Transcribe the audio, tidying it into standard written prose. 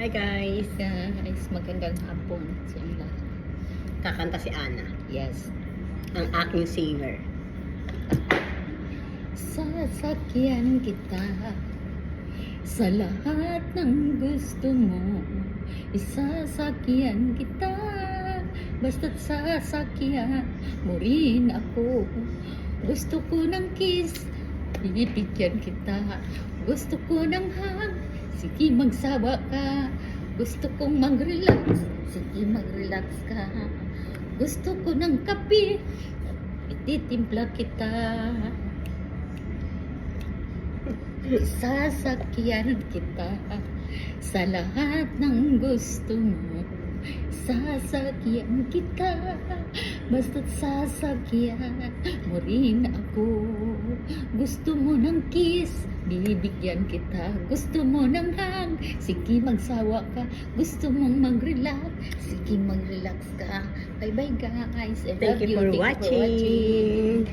Hi guys! Guys, magandang hapon sa inyo lahat. Kakanta si Ana, Yes. ang aking singer. Sasakyan kita sa lahat ng gusto mo. Isasakyan kita, basta't sasakyan mo rin ako. Gusto ko ng kiss, bibigyan kita. Gusto ko ng hug, sige magsawa ka. Gusto kong mag-relax, sige mag-relax ka. Gusto ko ng kape, ititimpla kita. Sasakyan kita sa lahat ng gusto mo. Sasakyan kita, basta't sasakyan mo rin ako. Gusto mo ng kiss, bibigyan kita. Gusto mo ng hug, sige magsawa ka. Gusto mong mag-relax, sige mag-relax ka. Bye bye guys. I Thank love you for watching.